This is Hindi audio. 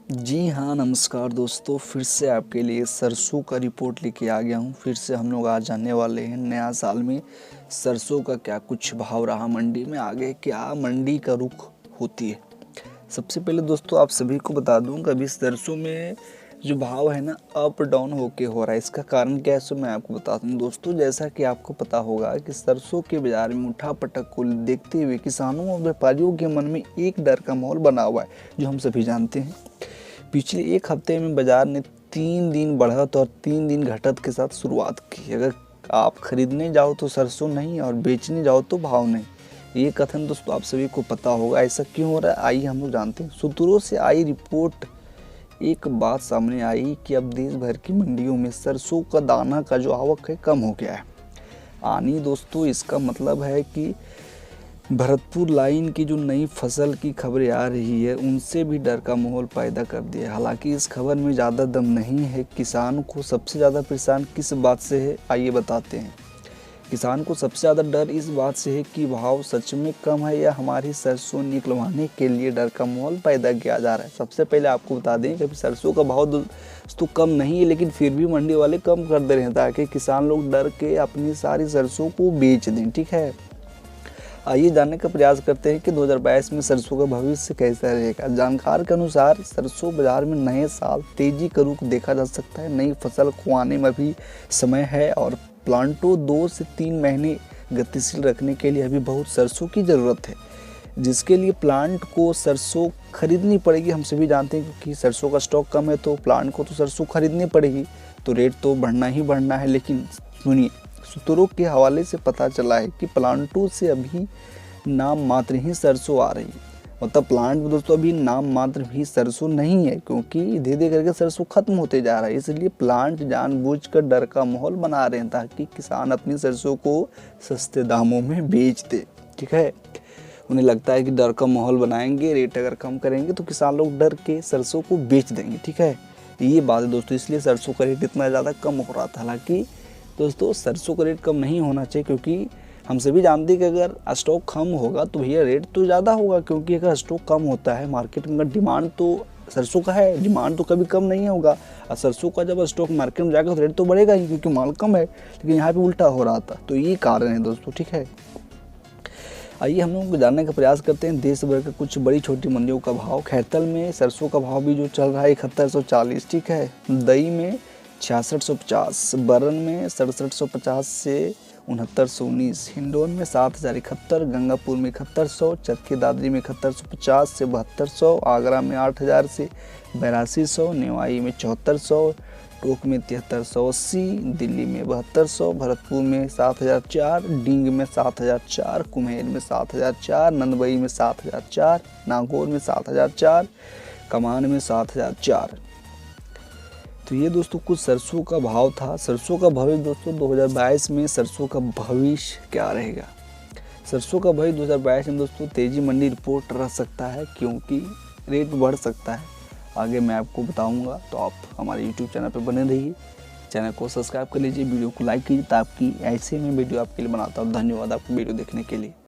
जी हाँ, नमस्कार दोस्तों। फिर से आपके लिए सरसों का रिपोर्ट लेके आ गया हूँ। फिर से हम लोग आज जानने वाले हैं नया साल में सरसों का क्या कुछ भाव रहा मंडी में, आगे क्या मंडी का रुख होती है। सबसे पहले दोस्तों आप सभी को बता दूं कि अभी सरसों में जो भाव है ना अप डाउन होके हो रहा है। इसका कारण क्या है सो मैं आपको बताता हूँ दोस्तों। जैसा कि आपको पता होगा कि सरसों के बाज़ार में उठा-पटक को देखते हुए किसानों और व्यापारियों के मन में एक डर का माहौल बना हुआ है, जो हम सभी जानते हैं। पिछले एक हफ्ते में बाजार ने 3 दिन बढ़त और 3 दिन घटत के साथ शुरुआत की। अगर आप खरीदने जाओ तो सरसों नहीं और बेचने जाओ तो भाव नहीं। ये कथन दोस्तों आप सभी को पता होगा। ऐसा क्यों हो रहा है आइए हम लोग जानते हैं। सूत्रों से आई रिपोर्ट एक बात सामने आई कि अब देश भर की मंडियों में सरसों का दाना का जो आवक है कम हो गया है। आनी दोस्तों इसका मतलब है कि भरतपुर लाइन की जो नई फसल की खबरें आ रही है उनसे भी डर का माहौल पैदा कर दिया है। हालांकि इस खबर में ज़्यादा दम नहीं है। किसान को सबसे ज़्यादा परेशान किस बात से है आइए बताते हैं। किसान को सबसे ज़्यादा डर इस बात से है कि भाव सच में कम है या हमारी सरसों निकलवाने के लिए डर का माहौल पैदा किया जा रहा है। सबसे पहले आपको बता दें कि सरसों का भाव दोस्तों कम नहीं है, लेकिन फिर भी मंडी वाले कम कर दे रहे हैं ताकि किसान लोग डर के अपनी सारी सरसों को बेच दें। ठीक है, आइए जानने का प्रयास करते हैं कि 2022 में सरसों का भविष्य कैसा रहेगा। जानकार के अनुसार सरसों बाजार में नए साल तेजी का रुख देखा जा सकता है। नई फसल को आने में भी समय है और प्लांटों 2 से 3 महीने गतिशील रखने के लिए अभी बहुत सरसों की ज़रूरत है, जिसके लिए प्लांट को सरसों खरीदनी पड़ेगी। हम सभी जानते हैं क्योंकि सरसों का स्टॉक कम है तो प्लांट को तो सरसों खरीदनी पड़ेगी, तो रेट तो बढ़ना ही बढ़ना है। लेकिन सुनिए, सूत्रों के हवाले से पता चला है कि प्लांटों से अभी नाम मात्र ही सरसों आ रही है। मतलब प्लांट में दोस्तों अभी नाम मात्र भी सरसों नहीं है, क्योंकि धीरे धीरे करके सरसों खत्म होते जा रहा है। इसलिए प्लांट जानबूझकर डर का माहौल बना रहे हैं ताकि किसान अपनी सरसों को सस्ते दामों में बेच दे। ठीक है, उन्हें लगता है कि डर का माहौल बनाएंगे, रेट अगर कम करेंगे तो किसान लोग डर के सरसों को बेच देंगे। ठीक है, ये बात है दोस्तों, इसलिए सरसों का रेट इतना ज़्यादा कम हो रहा था। हालांकि दोस्तों सरसों का रेट कम नहीं होना चाहिए, क्योंकि हम सभी जानते हैं कि अगर स्टॉक कम होगा तो भैया रेट तो ज़्यादा होगा। क्योंकि अगर स्टॉक कम होता है मार्केट में, अगर डिमांड तो सरसों का है, डिमांड तो कभी कम नहीं होगा। और सरसों का जब स्टॉक मार्केट में जाएगा तो रेट तो बढ़ेगा ही, क्योंकि माल कम है। लेकिन यहाँ पे उल्टा हो रहा था, तो ये कारण है दोस्तों। ठीक है, आइए हम लोग जानने का प्रयास करते हैं देश भर के कुछ बड़ी छोटी मंडियों का भाव। खैरतल में सरसों का भाव भी जो चल रहा है 7140। ठीक है, दई में 6650, बरन में 6750 से 6919, हिंडौन में 7071, गंगापुर में 7100, चरखी दादरी में 7150 से 7200, आगरा में 8000 से 8200, नेवाई में 7400, टोंक में 7380, दिल्ली में 7200, भरतपुर में 7004, डींग में 7004, कुम्हेर में 7004, नंदबई में 7004, नागौर में 7004, कमान में 7004। तो ये दोस्तों कुछ सरसों का भाव था। सरसों का भविष्य दोस्तों 2022 में सरसों का भविष्य क्या रहेगा। सरसों का भविष्य 2022 में दोस्तों तेजी मंडी रिपोर्ट रह सकता है, क्योंकि रेट बढ़ सकता है। आगे मैं आपको बताऊंगा, तो आप हमारे YouTube चैनल पर बने रहिए। चैनल को सब्सक्राइब कर लीजिए, वीडियो को लाइक कीजिए ताकि ऐसे में वीडियो आपके लिए बनाता हूँ। धन्यवाद आपको वीडियो देखने के लिए।